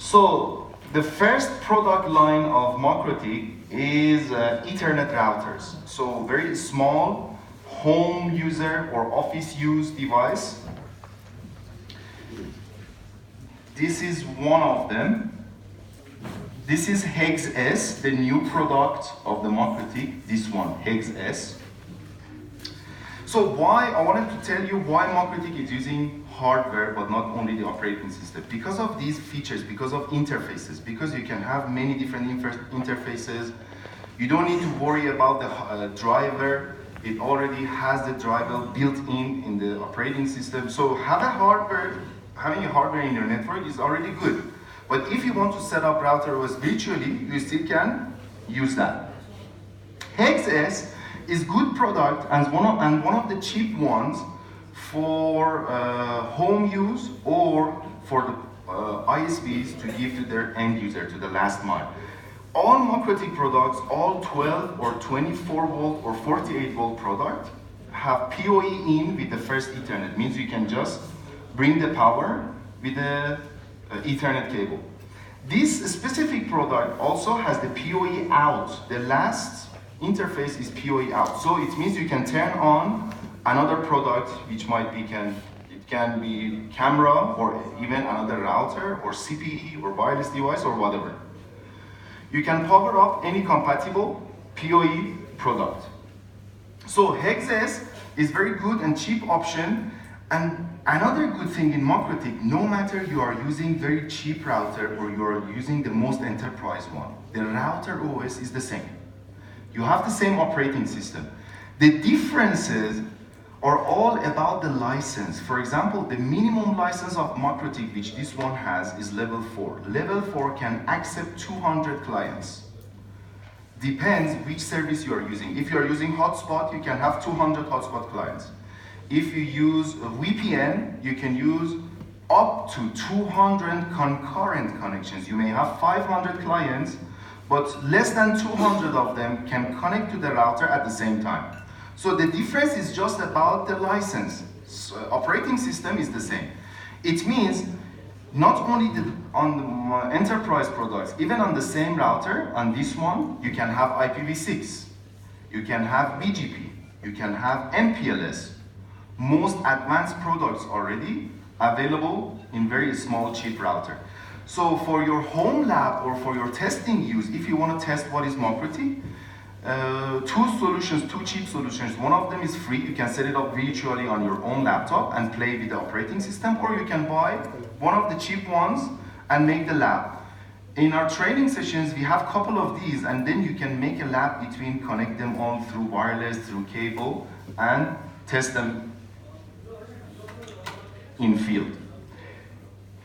So the first product line of Makrotik is Ethernet routers. So very small home user or office use device. This is one of them. This is Hex S, the new product of the Makrotik. This one, Hex S. So I wanted to tell you why Makrotik is using hardware but not only the operating system. Because of these features, because of interfaces, because you can have many different interfaces. You don't need to worry about the driver. It already has the driver built in the operating system. So having a hardware in your network is already good. But if you want to set up router OS virtually, you still can use that. Hex S is good product and one of the cheap ones for home use or for the ISPs to give to their end user, to the last mile. All Makrotik products, all 12 or 24 volt or 48 volt product have PoE in with the first Ethernet. Means you can just bring the power with the Ethernet cable. This specific product also has the PoE out. The last interface is PoE out. So it means you can turn on another product, which might be it can be camera or even another router or CPE or wireless device or whatever. You can power up any compatible PoE product. So Hex S is very good and cheap option. And another good thing in Makrotik, no matter you are using very cheap router or you are using the most enterprise one, the router OS is the same. You have the same operating system. The differences are all about the license. For example, the minimum license of Makrotik, which this one has, is level 4. Level 4 can accept 200 clients. Depends which service you are using. If you are using hotspot, you can have 200 hotspot clients. If you use a VPN, you can use up to 200 concurrent connections. You may have 500 clients, but less than 200 of them can connect to the router at the same time. So the difference is just about the license. So operating system is the same. It means not only on the enterprise products, even on the same router, on this one, you can have IPv6, you can have BGP, you can have MPLS. Most advanced products already available in very small, cheap router. So for your home lab or for your testing use, if you want to test what is Makrotik, two cheap solutions. One of them is free. You can set it up virtually on your own laptop and play with the operating system, or you can buy one of the cheap ones and make the lab. In our training sessions, we have a couple of these, and then you can make a lab between, connect them all through wireless, through cable, and test them in field.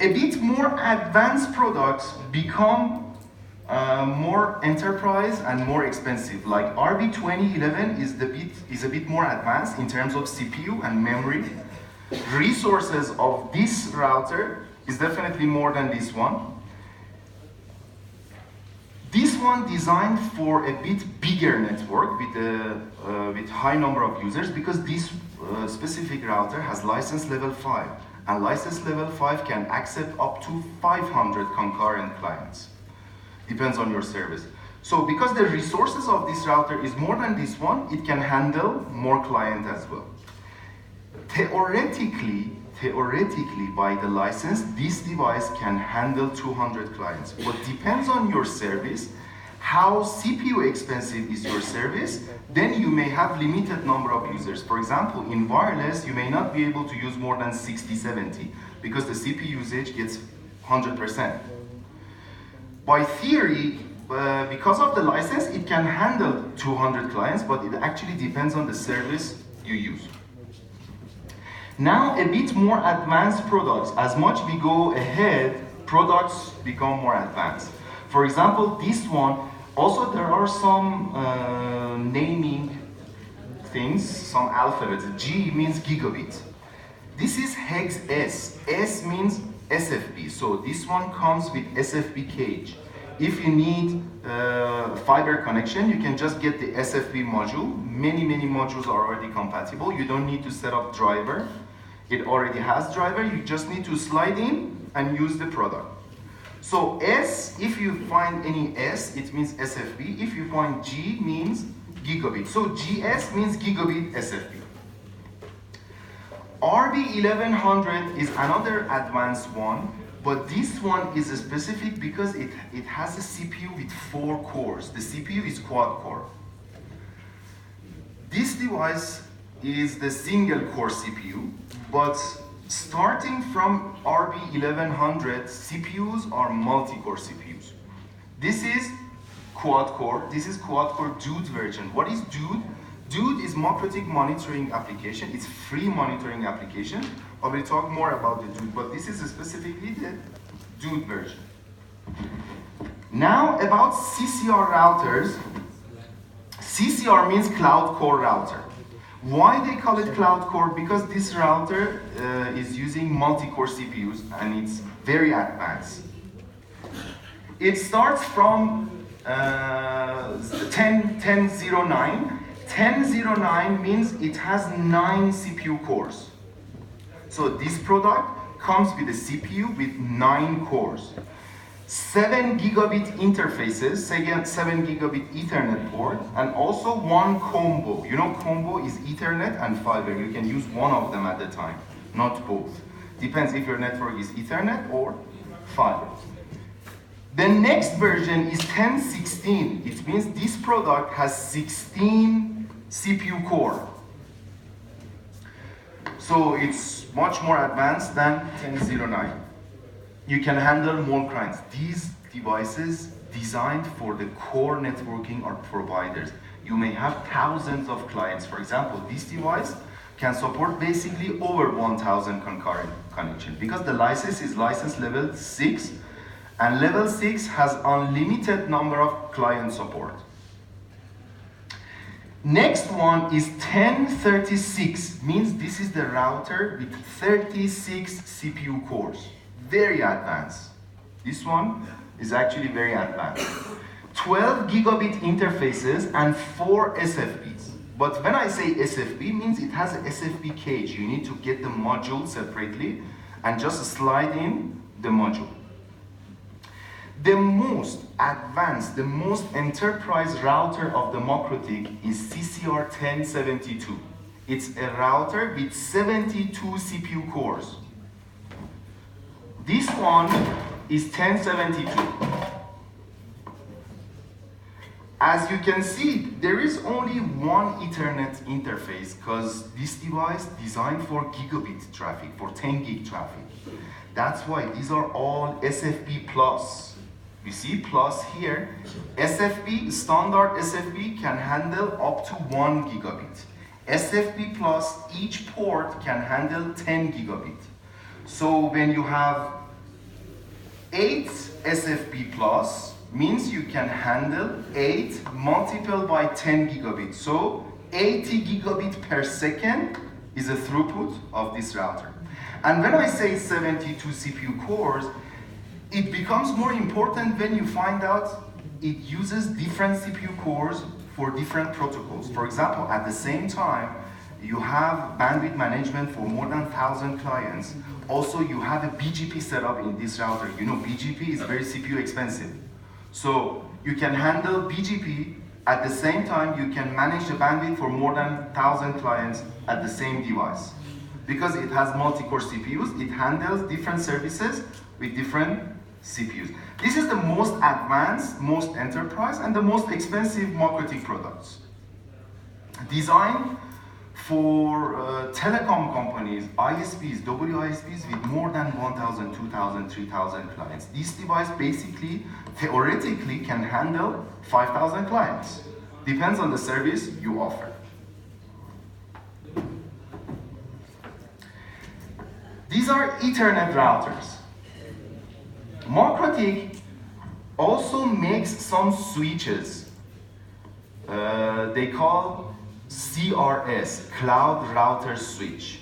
A bit more advanced products become more enterprise and more expensive. Like RB2011 is a bit more advanced in terms of CPU and memory. Resources of this router is definitely more than this one. This one designed for a bit bigger network with high number of users, because this specific router has license level 5, and license level 5 can accept up to 500 concurrent clients. Depends on your service. So because the resources of this router is more than this one, it can handle more clients as well. Theoretically, by the license, this device can handle 200 clients. But depends on your service, how CPU expensive is your service, then you may have limited number of users. For example, in wireless, you may not be able to use more than 60, 70, because the CPU usage gets 100%. By theory, because of the license, it can handle 200 clients, but it actually depends on the service you use. Now, a bit more advanced products. As much we go ahead, products become more advanced. For example, this one, also there are some naming things, some alphabets. G means gigabit. This is Hex S. S means SFP. So this one comes with SFP cage. If you need fiber connection, you can just get the SFP module. Many modules are already compatible. You don't need to set up driver. It already has driver. You just need to slide in and use the product. So S, if you find any S, it means SFP. If you find G, means gigabit. So GS means gigabit SFP. RB1100 is another advanced one, but this one is specific because it has a CPU with 4 cores. The CPU is quad core. This device is the single core CPU, but starting from RB1100, CPUs are multi-core CPUs. This is quad core. This is quad core Dude version. What is Dude? Dude is MITSCo monitoring application. It's free monitoring application. I will talk more about the Dude, but this is specifically the Dude version. Now about CCR routers. CCR means Cloud Core Router. Why they call it Cloud Core? Because this router is using multi-core CPUs and it's very advanced. It starts from 1009. 1009 means it has 9 CPU cores. So this product comes with a CPU with 9 cores. 7 gigabit interfaces, 7 gigabit Ethernet port, and also 1 combo. You know, combo is Ethernet and fiber. You can use one of them at a time, not both. Depends if your network is Ethernet or fiber. The next version is 1016. It means this product has 16 CPU core. So it's much more advanced than 1009. You can handle more clients. These devices designed for the core networking are providers. You may have thousands of clients. For example, this device can support basically over 1,000 concurrent connections because the license is license level 6, and level 6 has unlimited number of client support. Next one is 1036, means this is the router with 36 CPU cores. Very advanced. This one is actually very advanced. 12 gigabit interfaces and 4 SFPs. But when I say SFP, means it has an SFP cage. You need to get the module separately and just slide in the module. The most advanced, the most enterprise router of the MITSCo is CCR 1072. It's a router with 72 CPU cores. This one is 1072. As you can see, there is only one Ethernet interface because this device designed for gigabit traffic, for 10 gig traffic. That's why these are all SFP plus. You see plus here. SFP, standard SFP can handle up to 1 gigabit. SFP plus, each port can handle 10 gigabit. So when you have 8 SFP plus, means you can handle 8 multiplied by 10 gigabit. So 80 gigabit per second is a throughput of this router. And when I say 72 CPU cores, it becomes more important when you find out it uses different CPU cores for different protocols. For example, at the same time, you have bandwidth management for more than 1,000 clients. Also, you have a BGP setup in this router. You know, BGP is very CPU expensive. So you can handle BGP, at the same time, you can manage the bandwidth for more than 1,000 clients at the same device. Because it has multi-core CPUs, it handles different services with different CPUs. This is the most advanced, most enterprise, and the most expensive MITSCo products. Designed for telecom companies, ISPs, WISPs with more than 1,000, 2,000, 3,000 clients. This device basically, theoretically, can handle 5,000 clients. Depends on the service you offer. These are Ethernet routers. MITSCo also makes some switches. They call CRS, Cloud Router Switch.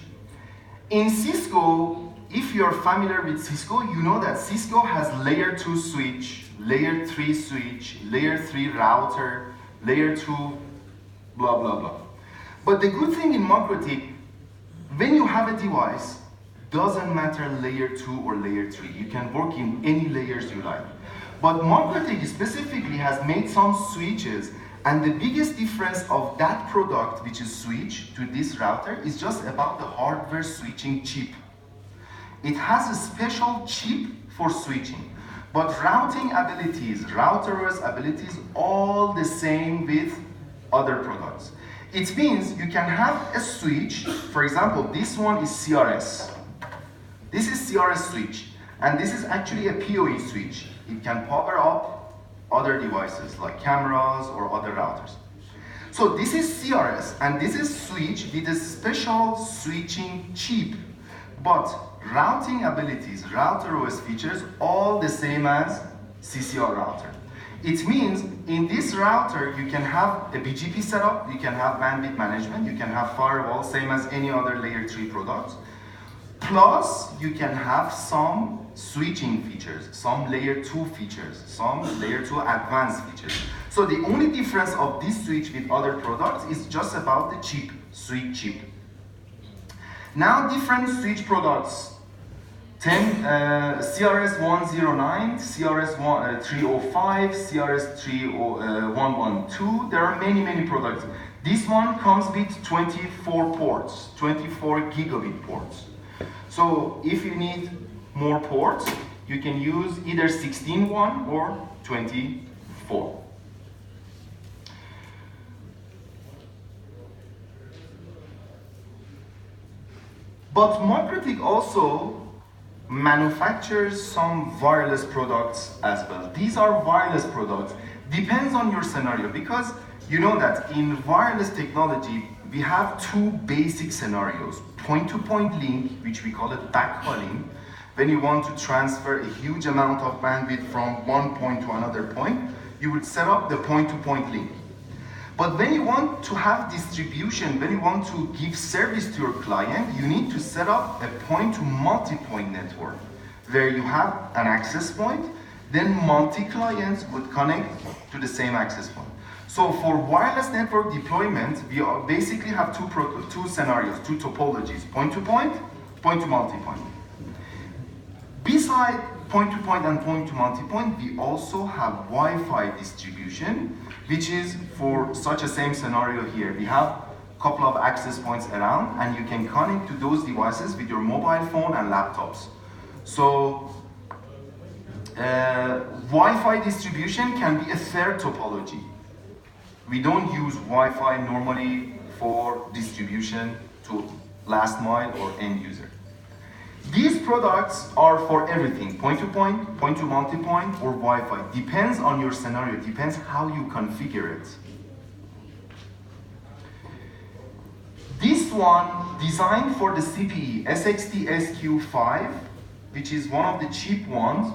In Cisco, if you're familiar with Cisco, you know that Cisco has layer 2 switch, layer 3 switch, layer 3 router, layer 2, blah, blah, blah. But the good thing in MITSCo, when you have a device, Doesn't matter layer 2 or layer 3. You can work in any layers you like. But MicroTik specifically has made some switches, and the biggest difference of that product, which is switch, to this router is just about the hardware switching chip. It has a special chip for switching, but routing abilities, router OS abilities, all the same with other products. It means you can have a switch, for example, this one is CRS. This is CRS switch, and this is actually a PoE switch. It can power up other devices like cameras or other routers. So this is CRS, and this is switch with a special switching chip, but routing abilities, router OS features, all the same as CCR router. It means in this router, you can have a BGP setup, you can have bandwidth management, you can have firewall, same as any other layer 3 products. Plus, you can have some switching features, some layer 2 features, some layer 2 advanced features. So the only difference of this switch with other products is just about the chip, switch chip. Now different switch products. CRS 109, CRS 305, CRS 112, there are many products. This one comes with 24 ports, 24 gigabit ports. So if you need more ports, you can use either 16.1 or 24. But MicroTik also manufactures some wireless products as well. These are wireless products. Depends on your scenario, because you know that in wireless technology, we have two basic scenarios. Point-to-point link, which we call it backhauling, when you want to transfer a huge amount of bandwidth from one point to another point, you would set up the point-to-point link. But when you want to have distribution, when you want to give service to your client, you need to set up a point-to-multi-point network, where you have an access point, then multi-clients would connect to the same access point. So for wireless network deployment, we basically have two scenarios, two topologies, point-to-point, point-to-multi-point. Beside point-to-point and point-to-multi-point, we also have Wi-Fi distribution, which is for such a same scenario here. We have a couple of access points around, and you can connect to those devices with your mobile phone and laptops. So Wi-Fi distribution can be a third topology. We don't use Wi-Fi normally for distribution to last mile or end user. These products are for everything, point-to-point, point-to-multi-point, or Wi-Fi. Depends on your scenario, depends how you configure it. This one, designed for the CPE, SXT-SQ5, which is one of the cheap ones.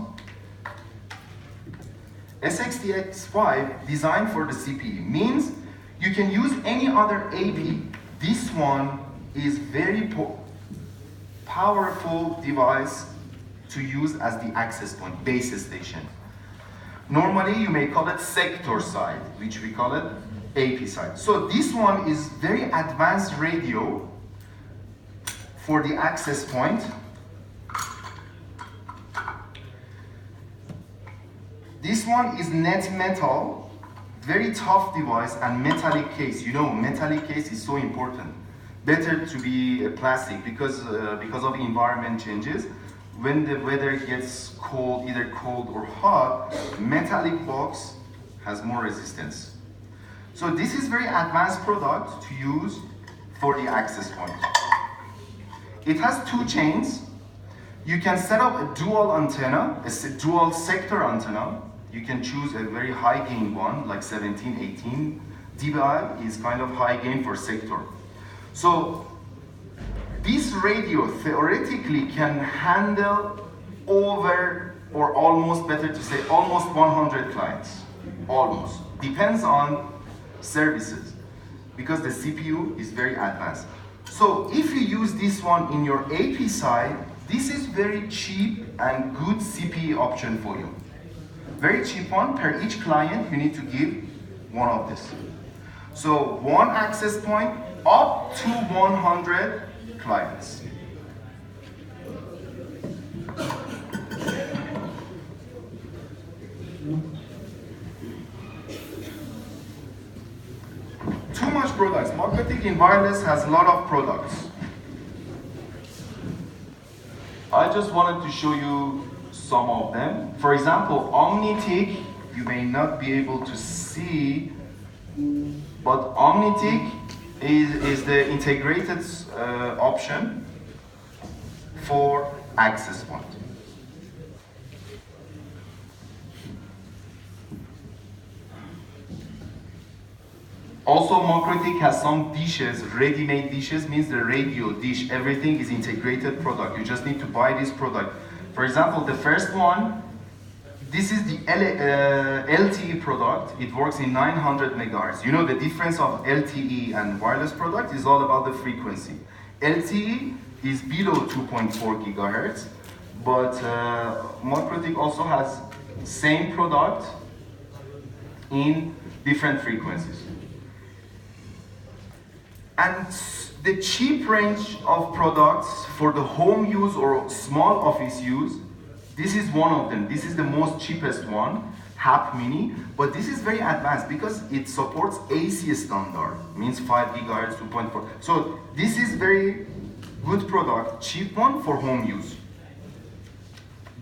SXT-X5, designed for the CPE, means you can use any other AP. This one is very powerful device to use as the access point, base station. Normally, you may call it sector side, which we call it AP side. So this one is very advanced radio for the access point. This one is net metal, very tough device, and metallic case. You know, metallic case is so important. Better to be a plastic because of environment changes. When the weather gets cold, either cold or hot, metallic box has more resistance. So this is very advanced product to use for the access point. It has two chains. You can set up a dual antenna, a dual sector antenna. You can choose a very high gain one, like 17, 18 dBi is kind of high gain for sector. So this radio theoretically can handle over, or almost, better to say, almost 100 clients. Almost. Depends on services, because the CPU is very advanced. So if you use this one in your AP side, this is very cheap and good CPE option for you. Very cheap one. Per each client, you need to give one of this. So one access point up to 100 clients. products. MITSCo in wireless has a lot of products. I just wanted to show you some of them. For example, OmniTIC, you may not be able to see, but OmniTIC is the integrated option for access point. Also, MITSCo has some dishes, ready-made dishes, means the radio, dish, everything is integrated product. You just need to buy this product. For example, the first one, this is the LTE product. It works in 900 megahertz. You know the difference of LTE and wireless product is all about the frequency. LTE is below 2.4 gigahertz, but MITSCo also has same product in different frequencies. And the cheap range of products for the home use or small office use, this is one of them. This is the most cheapest one, HAP Mini, but this is very advanced because it supports AC standard, means 5 gigahertz, 2.4. So this is very good product, cheap one for home use.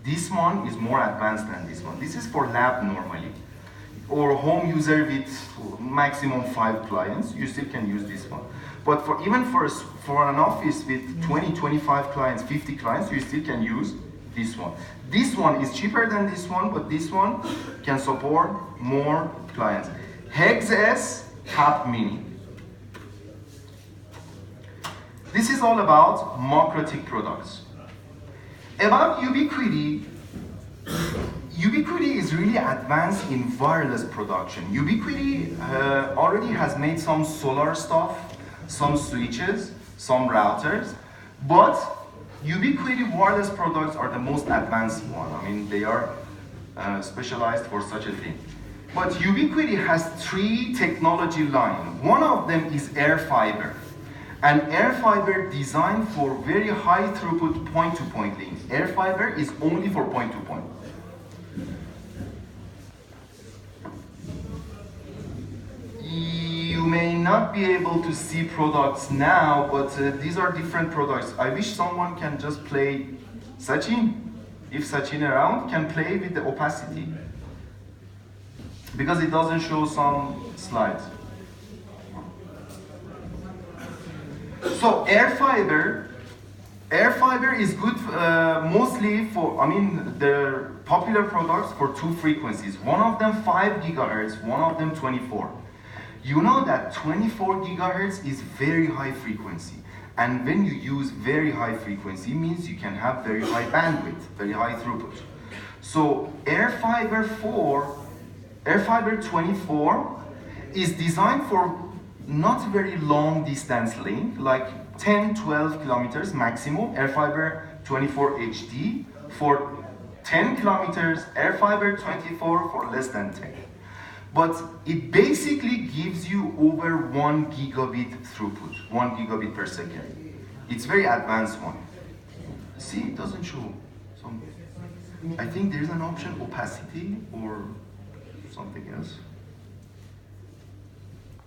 This one is more advanced than this one. This is for lab normally, or home user with maximum 5 clients, you still can use this one. But even for an office with 20, 25 clients, 50 clients, you still can use this one. This one is cheaper than this one, but this one can support more clients. Hex S HAP Mini. This is all about MITSCo products. About Ubiquiti, Ubiquiti is really advanced in wireless production. Ubiquiti already has made some solar stuff, some switches, some routers, but Ubiquiti wireless products are the most advanced one. I mean, they are specialized for such a thing. But Ubiquiti has 3 technology lines. One of them is air fiber. And air fiber designed for very high throughput point-to-point links. Air fiber is only for point-to-point. You may not be able to see products now, but these are different products. I wish someone can just play Sachin. If Sachin around, can play with the opacity. Because it doesn't show some slides. So air fiber is good mostly for, the popular products for 2 frequencies. One of them 5 gigahertz, one of them 24. You know that 24 gigahertz is very high frequency. And when you use very high frequency, it means you can have very high bandwidth, very high throughput. So Air Fiber 24 is designed for not very long distance link, like 10, 12 kilometers maximum, Air Fiber 24 HD. For 10 kilometers, Air Fiber 24 for less than 10. But it basically gives you over 1 gigabit throughput, 1 gigabit per second. It's very advanced one. See, it doesn't show some. I think there's an option, opacity or something else.